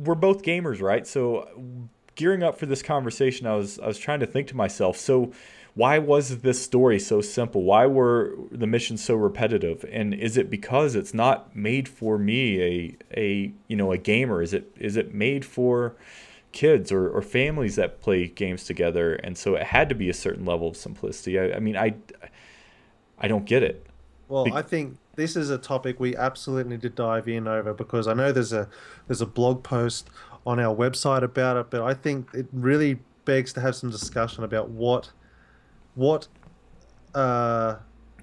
we're both gamers, right? So gearing up for this conversation, I was trying to think to myself, so why was this story so simple? Why were the missions so repetitive? And is it because it's not made for me, a gamer? Is it made for kids or families that play games together? And so it had to be a certain level of simplicity. I mean, I don't get it. Well, I Be- think this is a topic we absolutely need to dive in over because I know there's a blog post on our website about it, but I think it really begs to have some discussion about what uh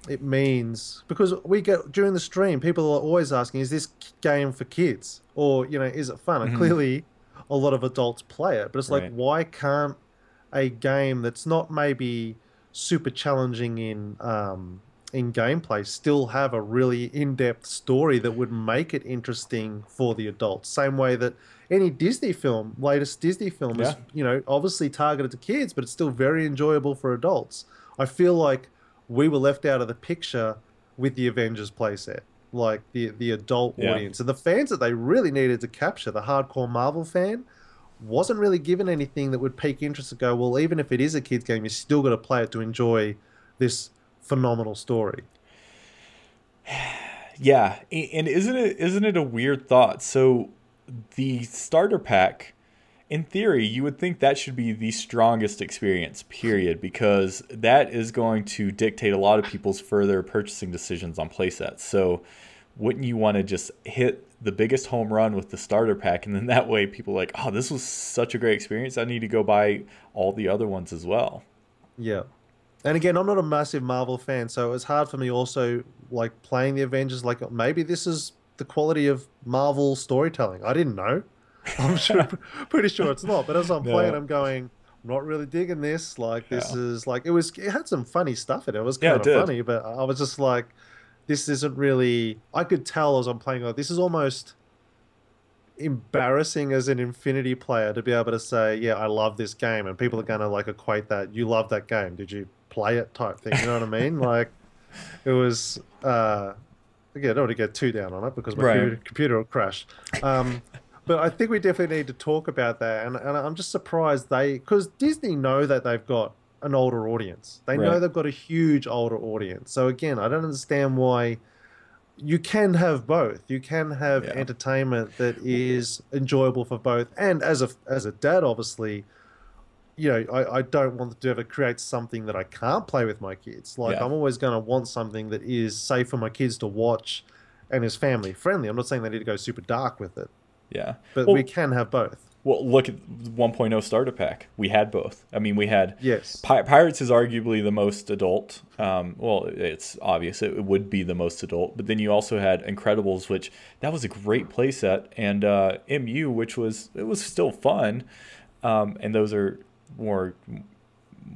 it means because we get during the stream, people are always asking, is this game for kids? Or, is it fun? And Mhm. clearly a lot of adults play it, but it's like, Right. why can't a game that's not maybe super challenging in gameplay still have a really in-depth story that would make it interesting for the adults? Same way that any Disney film, latest Disney film Yeah. is, obviously targeted to kids, but it's still very enjoyable for adults. I feel like we were left out of the picture with the Avengers playset, like the adult Yeah. audience and the fans that they really needed to capture, the hardcore Marvel fan wasn't really given anything that would pique interest to go, well, even if it is a kid's game, you still got to play it to enjoy this phenomenal story. Yeah. And isn't it a weird thought? So the starter pack, in theory, you would think that should be the strongest experience, period, because that is going to dictate a lot of people's further purchasing decisions on playsets. So, wouldn't you want to just hit the biggest home run with the starter pack? And then that way, people are like, oh, this was such a great experience. I need to go buy all the other ones as well. Yeah. And again, I'm not a massive Marvel fan, so it's hard for me also like playing the Avengers. Like maybe this is the quality of Marvel storytelling. I didn't know. I'm sure, pretty sure it's not. But as I'm playing, No. I'm going, I'm not really digging this. Like this Yeah. is like it had some funny stuff in it. It was Yeah, it kind of did. funny, but I was just like, this isn't really. I could tell as I'm playing, like this is almost embarrassing as an Infinity player to be able to say, yeah, I love this game, and people are gonna like equate that. You love that game. Did you play it type thing? You know what I mean? Like it was again, I don't want to get too down on it because my Right. computer will crash. But I think we definitely need to talk about that. And I'm just surprised because Disney know that they've got an older audience. They know Right. they've got a huge older audience. So again, I don't understand why you can have both. You can have Yeah. entertainment that is enjoyable for both. And as a dad, obviously, I don't want to ever create something that I can't play with my kids. Like Yeah. I'm always going to want something that is safe for my kids to watch and is family friendly. I'm not saying they need to go super dark with it, Yeah. but we Well, can have both. look at 1.0 starter pack. We had both. I mean, we had Yes. Pirates is arguably the most adult. Well, it's obvious it would be the most adult. But then you also had Incredibles, which that was a great playset, and MU, which was still fun. And those are more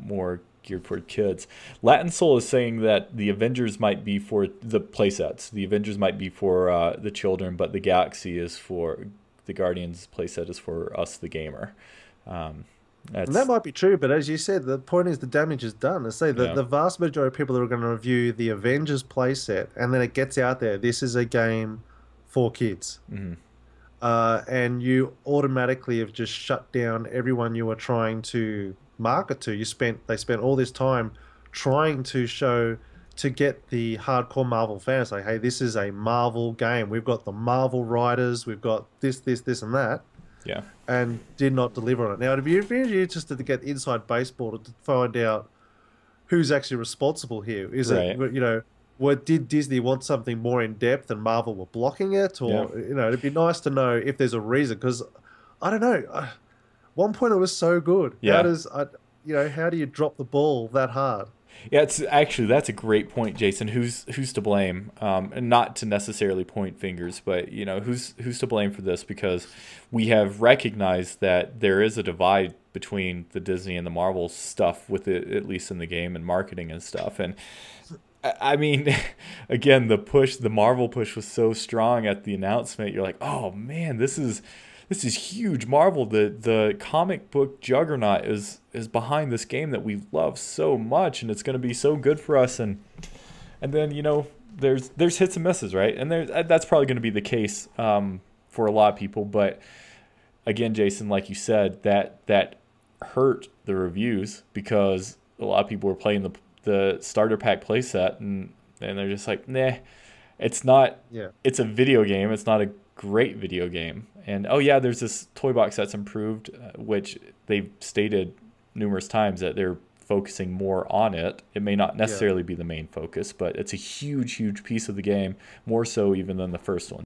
more geared toward kids. Latin Soul is saying that the Avengers might be for the playsets. The Avengers might be for the children, but the Galaxy is for the Guardians playset is for us, the gamer. Um, And that that's might be true, but as you said, the point is the damage is done. I say that yeah, the vast majority of people that are going to review the Avengers playset, and then it gets out there, this is a game for kids. hmm And you automatically have just shut down everyone you were trying to market to. They spent all this time trying to show to get the hardcore Marvel fans like, hey, this is a Marvel game. We've got the Marvel writers, we've got this, and that, yeah, and did not deliver on it. Now, it'd be really interested to get inside baseball to find out who's actually responsible here. Is it, right, what did Disney want something more in depth and Marvel were blocking it? yeah. Or, it'd be nice to know if there's a reason because I don't know. One point it was so good. Yeah. How do you drop the ball that hard? Yeah, it's actually that's a great point, Jason. Who's to blame? And not to necessarily point fingers, but who's to blame for this? Because we have recognized that there is a divide between the Disney and the Marvel stuff, with it at least in the game and marketing and stuff. And I mean, again, the Marvel push was so strong at the announcement. You're like, oh man, this is huge. Marvel, the comic book juggernaut, is behind this game that we love so much, and it's going to be so good for us. And then there's hits and misses, right? And that's probably going to be the case for a lot of people. But again, Jason, like you said, that hurt the reviews because a lot of people were playing the starter pack playset, and they're just like, nah, it's not. Yeah. It's a video game. It's not a great video game. And oh yeah, there's this toy box that's improved, which they've stated numerous times that they're focusing more on it. It may not Yeah. necessarily be the main focus, but it's a huge, huge piece of the game, more so even than the first one.